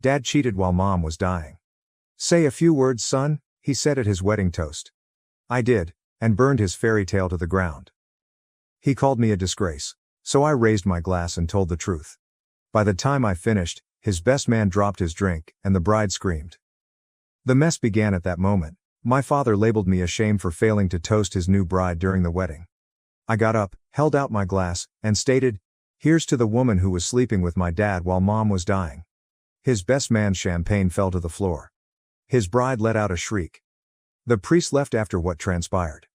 Dad cheated while Mom was dying. Say a few words, son, he said at his wedding toast. I did, and burned his fairy tale to the ground. He called me a disgrace, so I raised my glass and told the truth. By the time I finished, his best man dropped his drink, and the bride screamed. The mess began at that moment. My father labeled me a shame for failing to toast his new bride during the wedding. I got up, held out my glass, and stated, "Here's to the woman who was sleeping with my dad while Mom was dying." His best man's champagne fell to the floor. His bride let out a shriek. The priest left after what transpired.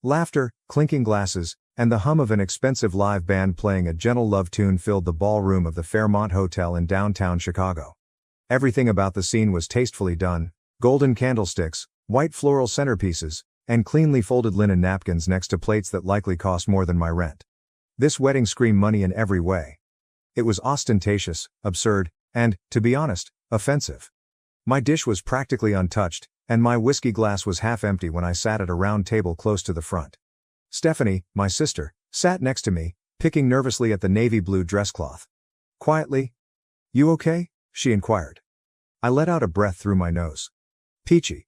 Laughter, clinking glasses, and the hum of an expensive live band playing a gentle love tune filled the ballroom of the Fairmont Hotel in downtown Chicago. Everything about the scene was tastefully done: golden candlesticks, white floral centerpieces, and cleanly folded linen napkins next to plates that likely cost more than my rent. This wedding screamed money in every way. It was ostentatious, absurd, and, to be honest, offensive. My dish was practically untouched, and my whiskey glass was half empty when I sat at a round table close to the front. Stephanie, my sister, sat next to me, picking nervously at the navy blue dress cloth. Quietly, "You okay?" she inquired. I let out a breath through my nose. Peachy.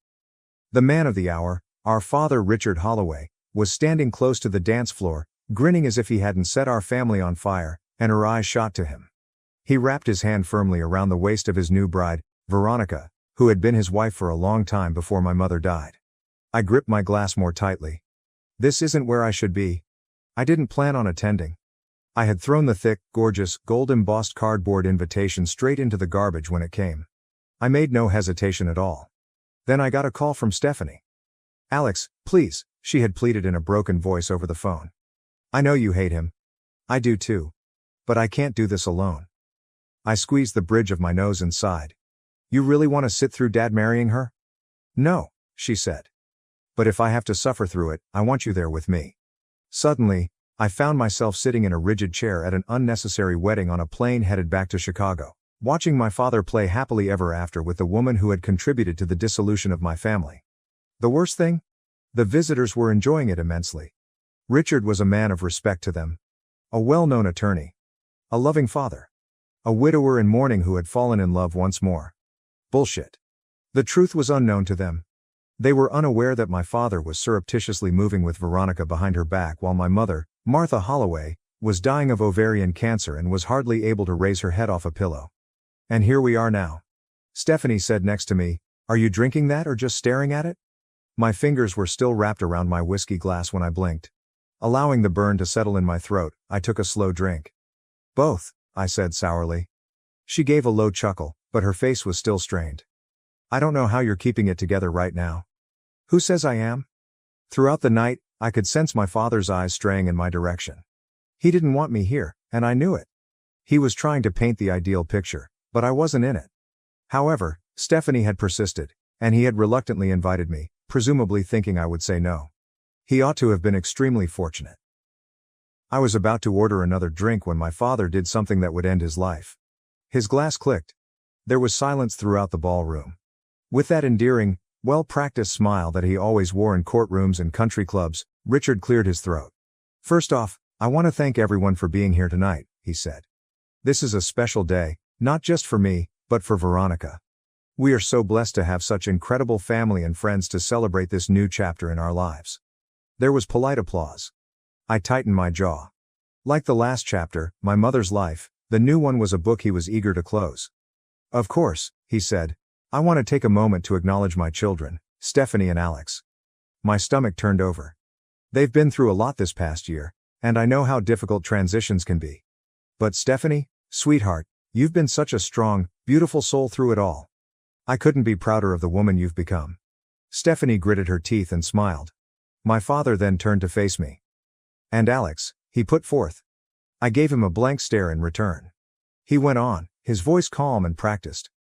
The man of the hour, our father Richard Holloway, was standing close to the dance floor, grinning as if he hadn't set our family on fire, and her eyes shot to him. He wrapped his hand firmly around the waist of his new bride, Veronica, who had been his wife for a long time before my mother died. I gripped my glass more tightly. This isn't where I should be. I didn't plan on attending. I had thrown the thick, gorgeous, gold-embossed cardboard invitation straight into the garbage when it came. I made no hesitation at all. Then I got a call from Stephanie. "Alex, please," she had pleaded in a broken voice over the phone. "I know you hate him. I do too. But I can't do this alone." I squeezed the bridge of my nose and sighed. "You really want to sit through Dad marrying her?" "No," she said. "But if I have to suffer through it, I want you there with me." Suddenly, I found myself sitting in a rigid chair at an unnecessary wedding on a plane headed back to Chicago, watching my father play happily ever after with the woman who had contributed to the dissolution of my family. The worst thing? The visitors were enjoying it immensely. Richard was a man of respect to them. A well-known attorney. A loving father. A widower in mourning who had fallen in love once more. Bullshit. The truth was unknown to them. They were unaware that my father was surreptitiously moving with Veronica behind her back while my mother, Martha Holloway, was dying of ovarian cancer and was hardly able to raise her head off a pillow. And here we are now. Stephanie said next to me, "Are you drinking that or just staring at it?" My fingers were still wrapped around my whiskey glass when I blinked. Allowing the burn to settle in my throat, I took a slow drink. "Both," I said sourly. She gave a low chuckle, but her face was still strained. "I don't know how you're keeping it together right now." "Who says I am?" Throughout the night, I could sense my father's eyes straying in my direction. He didn't want me here, and I knew it. He was trying to paint the ideal picture, but I wasn't in it. However, Stephanie had persisted, and he had reluctantly invited me, presumably thinking I would say no. He ought to have been extremely fortunate. I was about to order another drink when my father did something that would end his life. His glass clicked. There was silence throughout the ballroom. With that endearing, well-practiced smile that he always wore in courtrooms and country clubs, Richard cleared his throat. "First off, I want to thank everyone for being here tonight," he said. "This is a special day, not just for me, but for Veronica. We are so blessed to have such incredible family and friends to celebrate this new chapter in our lives." There was polite applause. I tightened my jaw. Like the last chapter, my mother's life, the new one was a book he was eager to close. "Of course," he said, "I want to take a moment to acknowledge my children, Stephanie and Alex." My stomach turned over. They've been through a lot this past year, and I know how difficult transitions can be. But Stephanie, sweetheart, you've been such a strong, beautiful soul through it all. I couldn't be prouder of the woman you've become. Stephanie gritted her teeth and smiled. My father then turned to face me. "And Alex," he put forth. I gave him a blank stare in return. He went on, his voice calm and practiced.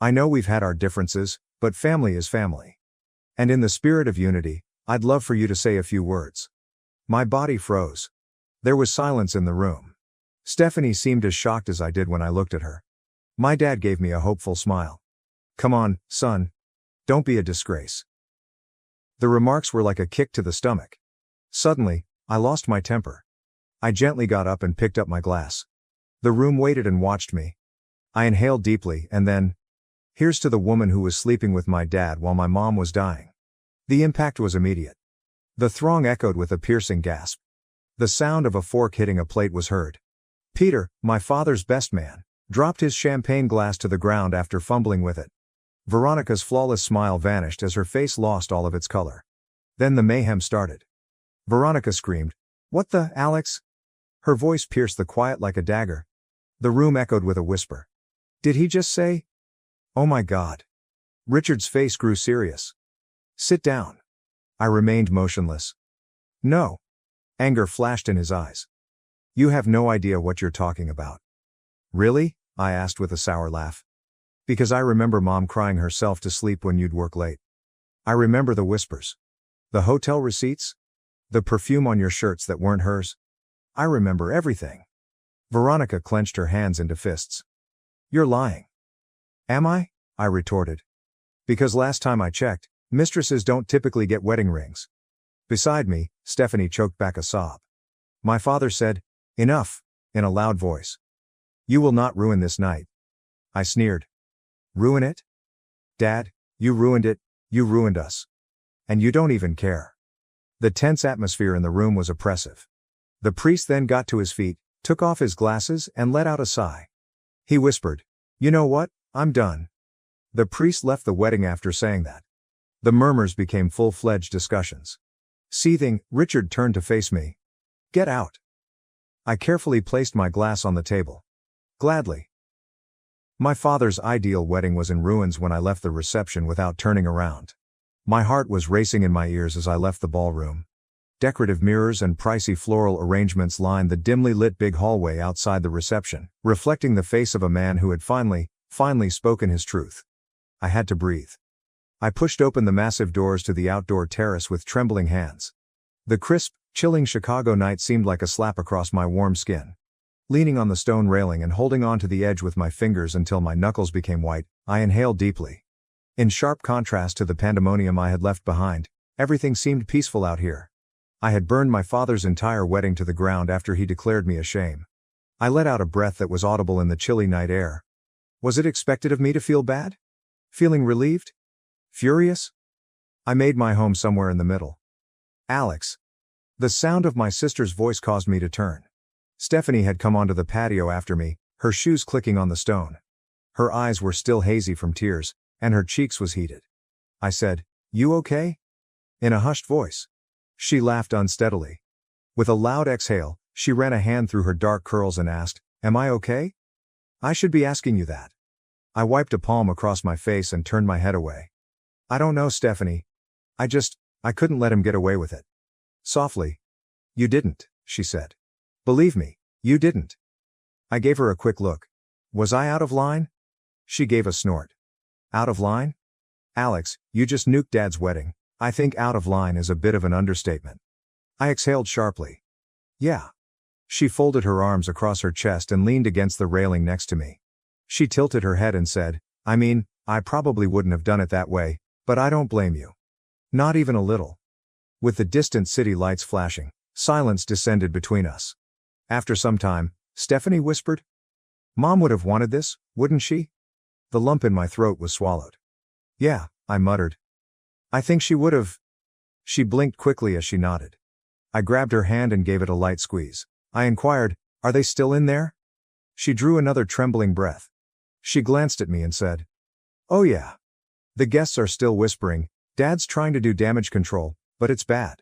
"I know we've had our differences, but family is family. And in the spirit of unity, I'd love for you to say a few words." My body froze. There was silence in the room. Stephanie seemed as shocked as I did when I looked at her. My dad gave me a hopeful smile. "Come on, son. Don't be a disgrace." The remarks were like a kick to the stomach. Suddenly, I lost my temper. I gently got up and picked up my glass. The room waited and watched me. I inhaled deeply and then, Here's to the woman who was sleeping with my dad while my mom was dying. The impact was immediate. The throng echoed with a piercing gasp. The sound of a fork hitting a plate was heard. Peter, my father's best man, dropped his champagne glass to the ground after fumbling with it. Veronica's flawless smile vanished as her face lost all of its color. Then the mayhem started. Veronica screamed, "What the, Alex?" Her voice pierced the quiet like a dagger. The room echoed with a whisper. Did he just say? Oh my God. Richard's face grew serious. Sit down. I remained motionless. No. Anger flashed in his eyes. You have no idea what you're talking about. Really? I asked with a sour laugh. Because I remember Mom crying herself to sleep when you'd work late. I remember the whispers. The hotel receipts? The perfume on your shirts that weren't hers? I remember everything. Veronica clenched her hands into fists. You're lying. Am I? I retorted. Because last time I checked, mistresses don't typically get wedding rings. Beside me, Stephanie choked back a sob. My father said, "Enough," in a loud voice. You will not ruin this night. I sneered. Ruin it? Dad, you ruined it, you ruined us. And you don't even care. The tense atmosphere in the room was oppressive. The priest then got to his feet, took off his glasses, and let out a sigh. He whispered, "You know what, I'm done." The priest left the wedding after saying that. The murmurs became full-fledged discussions. Seething, Richard turned to face me. Get out. I carefully placed my glass on the table. Gladly. My father's ideal wedding was in ruins when I left the reception without turning around. My heart was racing in my ears as I left the ballroom. Decorative mirrors and pricey floral arrangements lined the dimly lit big hallway outside the reception, reflecting the face of a man who had finally spoken his truth. I had to breathe. I pushed open the massive doors to the outdoor terrace with trembling hands. The crisp, chilling Chicago night seemed like a slap across my warm skin. Leaning on the stone railing and holding on to the edge with my fingers until my knuckles became white, I inhaled deeply. In sharp contrast to the pandemonium I had left behind, everything seemed peaceful out here. I had burned my father's entire wedding to the ground after he declared me a shame. I let out a breath that was audible in the chilly night air. Was it expected of me to feel bad? Feeling relieved? Furious? I made my home somewhere in the middle. Alex. The sound of my sister's voice caused me to turn. Stephanie had come onto the patio after me, her shoes clicking on the stone. Her eyes were still hazy from tears, and her cheeks was heated. I said, "You okay?" in a hushed voice. She laughed unsteadily. With a loud exhale, she ran a hand through her dark curls and asked, "Am I okay?" I should be asking you that. I wiped a palm across my face and turned my head away. I don't know, Stephanie. I couldn't let him get away with it. Softly. You didn't, she said. Believe me, you didn't. I gave her a quick look. Was I out of line? She gave a snort. Out of line? Alex, you just nuked Dad's wedding. I think out of line is a bit of an understatement. I exhaled sharply. Yeah. She folded her arms across her chest and leaned against the railing next to me. She tilted her head and said, I mean, I probably wouldn't have done it that way, but I don't blame you. Not even a little. With the distant city lights flashing, silence descended between us. After some time, Stephanie whispered, Mom would have wanted this, wouldn't she? The lump in my throat was swallowed. Yeah, I muttered. I think she would have. She blinked quickly as she nodded. I grabbed her hand and gave it a light squeeze. I inquired, Are they still in there? She drew another trembling breath. She glanced at me and said, Oh yeah. The guests are still whispering, Dad's trying to do damage control, but it's bad.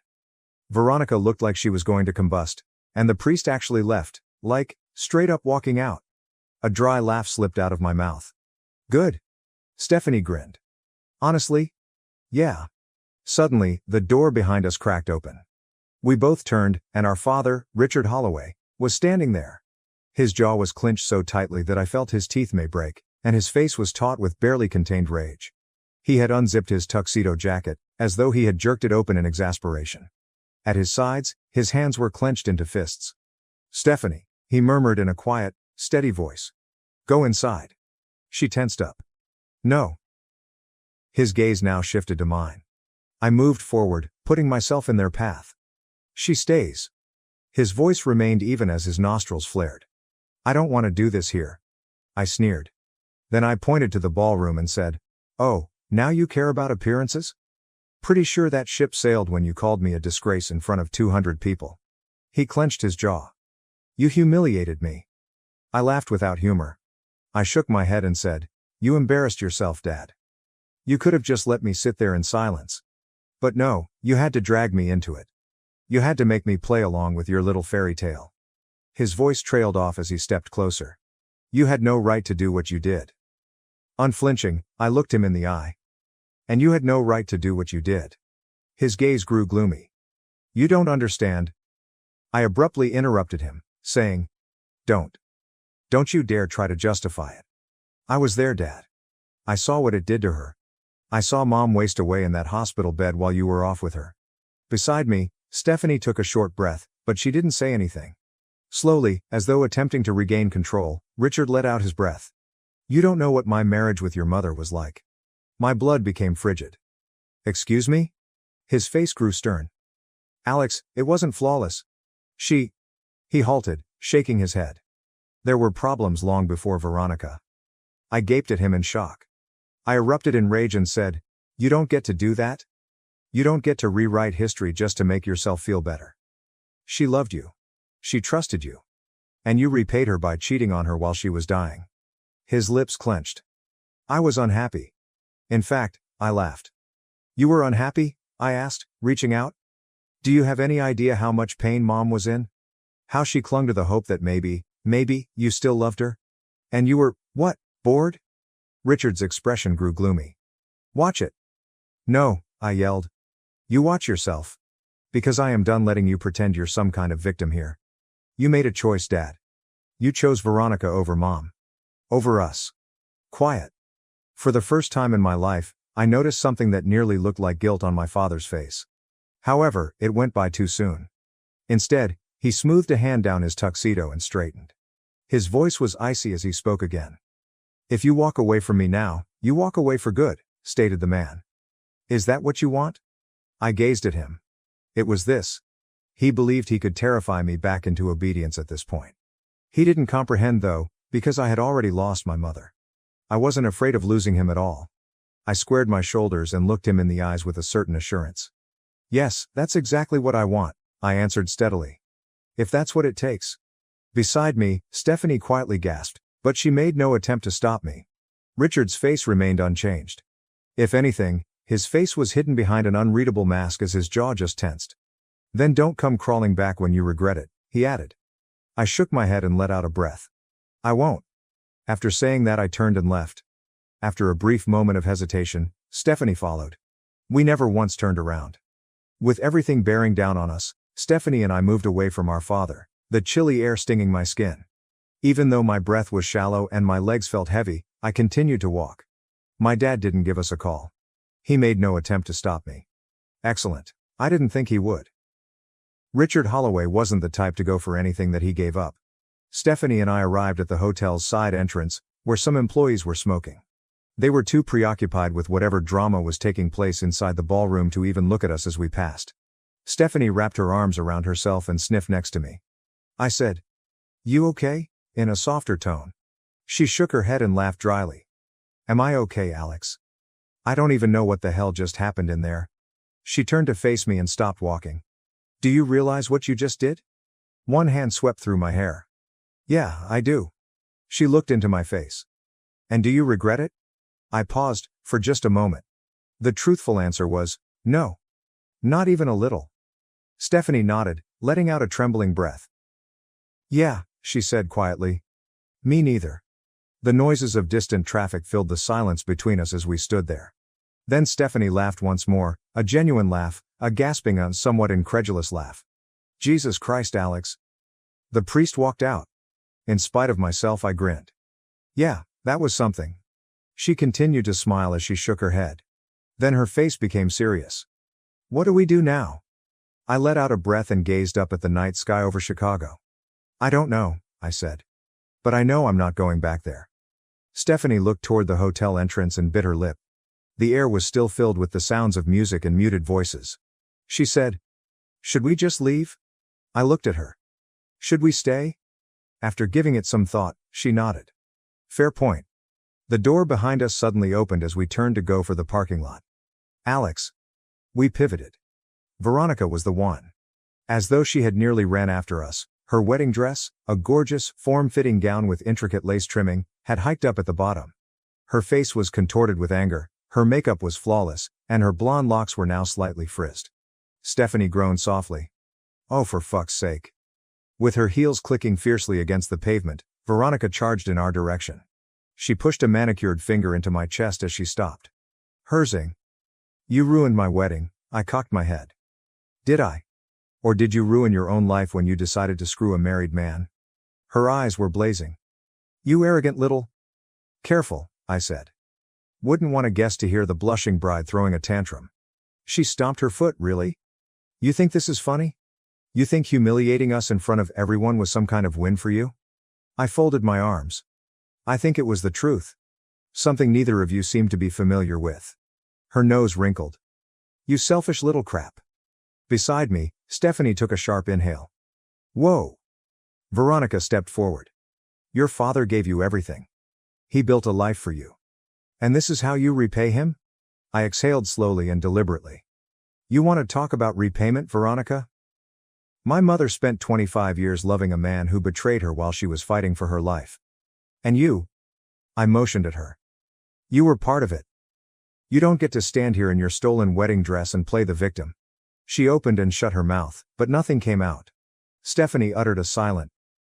Veronica looked like she was going to combust, and the priest actually left, like, straight up walking out. A dry laugh slipped out of my mouth. Good. Stephanie grinned. Honestly? Yeah. Suddenly, the door behind us cracked open. We both turned, and our father, Richard Holloway, was standing there. His jaw was clenched so tightly that I felt his teeth may break, and his face was taut with barely contained rage. He had unzipped his tuxedo jacket, as though he had jerked it open in exasperation. At his sides, his hands were clenched into fists. Stephanie, he murmured in a quiet, steady voice. Go inside. She tensed up. No. His gaze now shifted to mine. I moved forward, putting myself in their path. She stays. His voice remained even as his nostrils flared. I don't want to do this here. I sneered. Then I pointed to the ballroom and said, "Oh, now you care about appearances? Pretty sure that ship sailed when you called me a disgrace in front of 200 people." He clenched his jaw. "You humiliated me." I laughed without humor. I shook my head and said, "You embarrassed yourself, Dad. You could have just let me sit there in silence. But no, you had to drag me into it. You had to make me play along with your little fairy tale." His voice trailed off as he stepped closer. "You had no right to do what you did." Unflinching, I looked him in the eye. "And you had no right to do what you did." His gaze grew gloomy. "You don't understand." I abruptly interrupted him, saying, Don't you dare try to justify it. I was there, Dad. I saw what it did to her. I saw Mom waste away in that hospital bed while you were off with her." Beside me, Stephanie took a short breath, but she didn't say anything. Slowly, as though attempting to regain control, Richard let out his breath. "You don't know what my marriage with your mother was like." My blood became frigid. "Excuse me?" His face grew stern. "Alex, it wasn't flawless. She..." He halted, shaking his head. "There were problems long before Veronica." I gaped at him in shock. I erupted in rage and said, "You don't get to do that? You don't get to rewrite history just to make yourself feel better. She loved you. She trusted you. And you repaid her by cheating on her while she was dying." His lips clenched. I was unhappy. In fact, I laughed. "You were unhappy?" I asked, reaching out. "Do you have any idea how much pain Mom was in? How she clung to the hope that maybe, you still loved her? And you were, what, bored?" Richard's expression grew gloomy. "Watch it." "No," I yelled. "You watch yourself. Because I am done letting you pretend you're some kind of victim here. You made a choice, Dad. You chose Veronica over Mom. Over us." Quiet. For the first time in my life, I noticed something that nearly looked like guilt on my father's face. However, it went by too soon. Instead, he smoothed a hand down his tuxedo and straightened. His voice was icy as he spoke again. "If you walk away from me now, you walk away for good," stated the man. "Is that what you want?" I gazed at him. It was this. He believed he could terrify me back into obedience at this point. He didn't comprehend though, because I had already lost my mother. I wasn't afraid of losing him at all. I squared my shoulders and looked him in the eyes with a certain assurance. "Yes, that's exactly what I want," I answered steadily. "If that's what it takes." Beside me, Stephanie quietly gasped, but she made no attempt to stop me. Richard's face remained unchanged. If anything, his face was hidden behind an unreadable mask as his jaw just tensed. "Then don't come crawling back when you regret it," he added. I shook my head and let out a breath. "I won't." After saying that I turned and left. After a brief moment of hesitation, Stephanie followed. We never once turned around. With everything bearing down on us, Stephanie and I moved away from our father, the chilly air stinging my skin. Even though my breath was shallow and my legs felt heavy, I continued to walk. My dad didn't give us a call. He made no attempt to stop me. Excellent. I didn't think he would. Richard Holloway wasn't the type to go for anything that he gave up. Stephanie and I arrived at the hotel's side entrance, where some employees were smoking. They were too preoccupied with whatever drama was taking place inside the ballroom to even look at us as we passed. Stephanie wrapped her arms around herself and sniffed next to me. I said, "You okay?" in a softer tone. She shook her head and laughed dryly. "Am I okay, Alex? I don't even know what the hell just happened in there." She turned to face me and stopped walking. "Do you realize what you just did?" One hand swept through my hair. "Yeah, I do." She looked into my face. "And do you regret it?" I paused, for just a moment. The truthful answer was, no. Not even a little. Stephanie nodded, letting out a trembling breath. "Yeah," she said quietly. "Me neither." The noises of distant traffic filled the silence between us as we stood there. Then Stephanie laughed once more, a genuine laugh, a gasping and somewhat incredulous laugh. "Jesus Christ, Alex." The priest walked out. In spite of myself, I grinned. "Yeah, that was something." She continued to smile as she shook her head. Then her face became serious. "What do we do now?" I let out a breath and gazed up at the night sky over Chicago. "I don't know," I said. "But I know I'm not going back there." Stephanie looked toward the hotel entrance and bit her lip. The air was still filled with the sounds of music and muted voices. She said, "Should we just leave?" I looked at her. "Should we stay?" After giving it some thought, she nodded. "Fair point. The door behind us suddenly opened as we turned to go for the parking lot. Alex. We pivoted. Veronica was the one. As though she had nearly ran after us, her wedding dress, a gorgeous, form-fitting gown with intricate lace trimming, had hiked up at the bottom. Her face was contorted with anger, her makeup was flawless, and her blonde locks were now slightly frizzed. Stephanie groaned softly. Oh, for fuck's sake. With her heels clicking fiercely against the pavement, Veronica charged in our direction. She pushed a manicured finger into my chest as she stopped. Herzing. You ruined my wedding. I cocked my head. Did I? Or did you ruin your own life when you decided to screw a married man? Her eyes were blazing. You arrogant little... Careful, I said. Wouldn't want a guest to hear the blushing bride throwing a tantrum. She stomped her foot. Really? You think this is funny? You think humiliating us in front of everyone was some kind of win for you? I folded my arms. I think it was the truth. Something neither of you seemed to be familiar with. Her nose wrinkled. You selfish little crap. Beside me, Stephanie took a sharp inhale. Whoa. Veronica stepped forward. Your father gave you everything. He built a life for you. And this is how you repay him? I exhaled slowly and deliberately. You want to talk about repayment, Veronica? My mother spent 25 years loving a man who betrayed her while she was fighting for her life. And you? I motioned at her. You were part of it. You don't get to stand here in your stolen wedding dress and play the victim. She opened and shut her mouth, but nothing came out. Stephanie uttered a silent,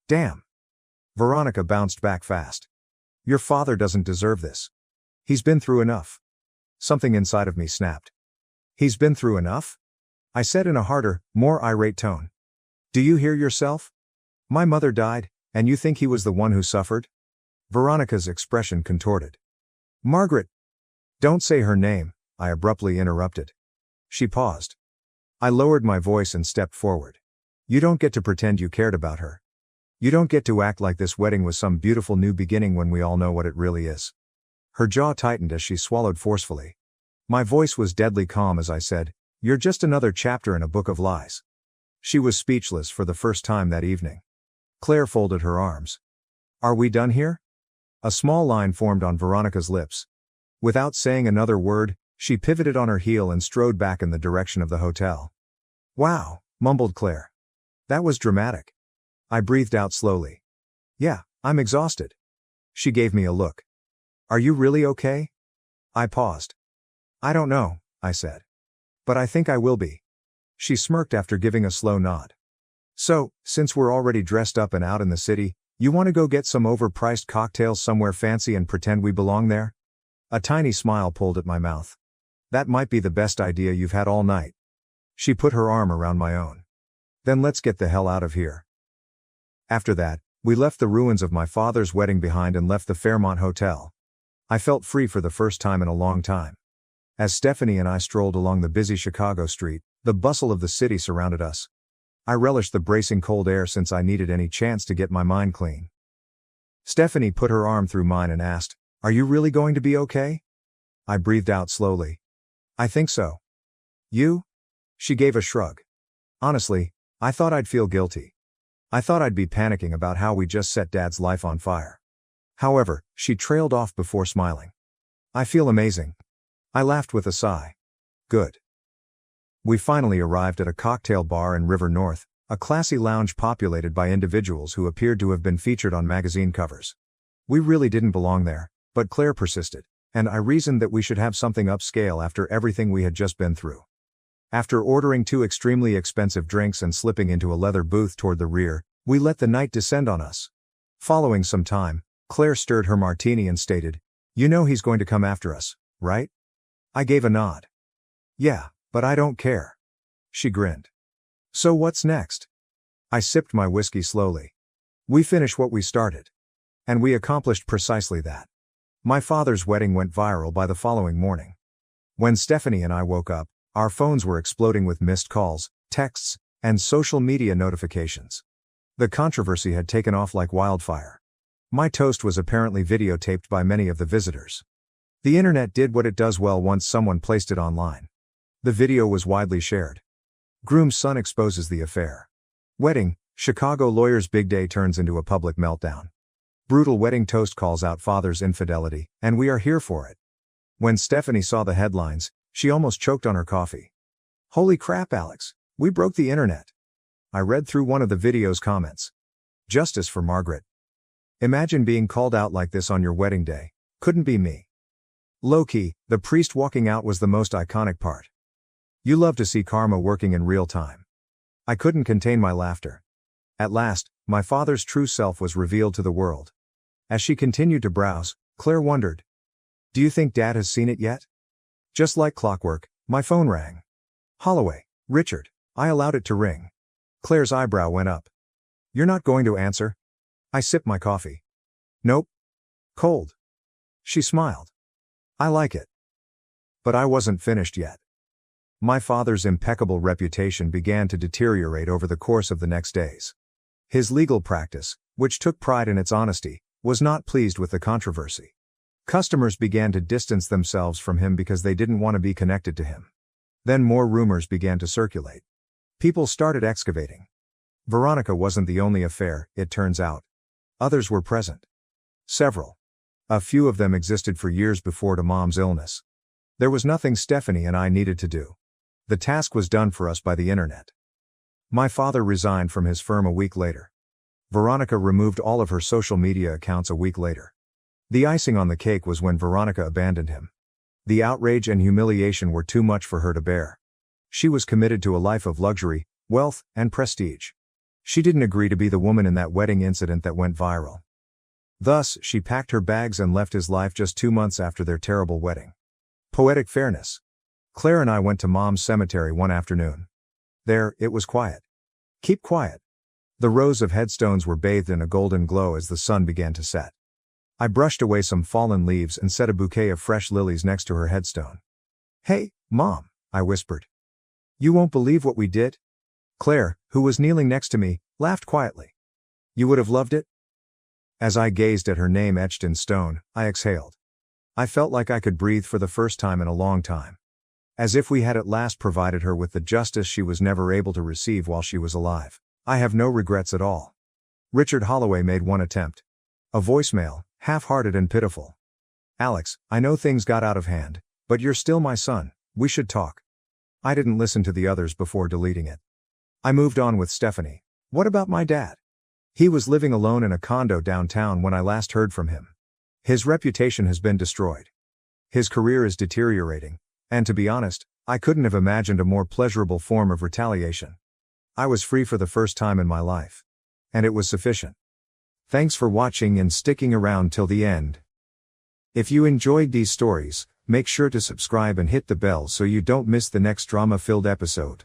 damn. Veronica bounced back fast. Your father doesn't deserve this. He's been through enough. Something inside of me snapped. He's been through enough? I said in a harder, more irate tone. Do you hear yourself? My mother died, and you think he was the one who suffered? Veronica's expression contorted. Margaret. Don't say her name, I abruptly interrupted. She paused. I lowered my voice and stepped forward. You don't get to pretend you cared about her. You don't get to act like this wedding was some beautiful new beginning when we all know what it really is. Her jaw tightened as she swallowed forcefully. My voice was deadly calm as I said, you're just another chapter in a book of lies. She was speechless for the first time that evening. Claire folded her arms. Are we done here? A small line formed on Veronica's lips. Without saying another word, she pivoted on her heel and strode back in the direction of the hotel. Wow, mumbled Claire. That was dramatic. I breathed out slowly. Yeah, I'm exhausted. She gave me a look. Are you really okay? I paused. I don't know, I said. But I think I will be. She smirked after giving a slow nod. So, since we're already dressed up and out in the city, you want to go get some overpriced cocktails somewhere fancy and pretend we belong there? A tiny smile pulled at my mouth. That might be the best idea you've had all night. She put her arm around my own. Then let's get the hell out of here. After that, we left the ruins of my father's wedding behind and left the Fairmont Hotel. I felt free for the first time in a long time. As Stephanie and I strolled along the busy Chicago street, the bustle of the city surrounded us. I relished the bracing cold air since I needed any chance to get my mind clean. Stephanie put her arm through mine and asked, Are you really going to be okay? I breathed out slowly. I think so. You? She gave a shrug. Honestly, I thought I'd feel guilty. I thought I'd be panicking about how we just set Dad's life on fire. However, she trailed off before smiling. I feel amazing. I laughed with a sigh. Good. We finally arrived at a cocktail bar in River North, a classy lounge populated by individuals who appeared to have been featured on magazine covers. We really didn't belong there, but Claire persisted, and I reasoned that we should have something upscale after everything we had just been through. After ordering 2 extremely expensive drinks and slipping into a leather booth toward the rear, we let the night descend on us. Following some time, Claire stirred her martini and stated, You know he's going to come after us, right? I gave a nod. Yeah, but I don't care. She grinned. So what's next? I sipped my whiskey slowly. We finish what we started. And we accomplished precisely that. My father's wedding went viral by the following morning. When Stephanie and I woke up, our phones were exploding with missed calls, texts, and social media notifications. The controversy had taken off like wildfire. My toast was apparently videotaped by many of the visitors. The internet did what it does well once someone placed it online. The video was widely shared. Groom's son exposes the affair. Wedding, Chicago lawyer's big day turns into a public meltdown. Brutal wedding toast calls out father's infidelity, and we are here for it. When Stephanie saw the headlines, she almost choked on her coffee. Holy crap, Alex, we broke the internet. I read through one of the video's comments. Justice for Margaret. Imagine being called out like this on your wedding day. Couldn't be me. Low-key, the priest walking out was the most iconic part. You love to see karma working in real time. I couldn't contain my laughter. At last, my father's true self was revealed to the world. As she continued to browse, Claire wondered, "Do you think Dad has seen it yet?" Just like clockwork, my phone rang. Holloway, Richard, I allowed it to ring. Claire's eyebrow went up. You're not going to answer? I sipped my coffee. Nope. Cold. She smiled. I like it. But I wasn't finished yet. My father's impeccable reputation began to deteriorate over the course of the next days. His legal practice, which took pride in its honesty, was not pleased with the controversy. Customers began to distance themselves from him because they didn't want to be connected to him. Then more rumors began to circulate. People started excavating. Veronica wasn't the only affair, it turns out. Others were present. Several. A few of them existed for years before Mom's illness. There was nothing Stephanie and I needed to do. The task was done for us by the internet. My father resigned from his firm a week later. Veronica removed all of her social media accounts a week later. The icing on the cake was when Veronica abandoned him. The outrage and humiliation were too much for her to bear. She was committed to a life of luxury, wealth, and prestige. She didn't agree to be the woman in that wedding incident that went viral. Thus, she packed her bags and left his life just 2 months after their terrible wedding. Poetic fairness. Claire and I went to Mom's cemetery one afternoon. There, it was quiet. Keep quiet. The rows of headstones were bathed in a golden glow as the sun began to set. I brushed away some fallen leaves and set a bouquet of fresh lilies next to her headstone. Hey, Mom, I whispered. You won't believe what we did? Claire, who was kneeling next to me, laughed quietly. You would have loved it? As I gazed at her name etched in stone, I exhaled. I felt like I could breathe for the first time in a long time. As if we had at last provided her with the justice she was never able to receive while she was alive. I have no regrets at all. Richard Holloway made one attempt. A voicemail, half-hearted and pitiful. Alex, I know things got out of hand, but you're still my son, we should talk. I didn't listen to the others before deleting it. I moved on with Stephanie. What about my dad? He was living alone in a condo downtown when I last heard from him. His reputation has been destroyed. His career is deteriorating, and to be honest, I couldn't have imagined a more pleasurable form of retaliation. I was free for the first time in my life. And it was sufficient. Thanks for watching and sticking around till the end. If you enjoyed these stories, make sure to subscribe and hit the bell so you don't miss the next drama-filled episode.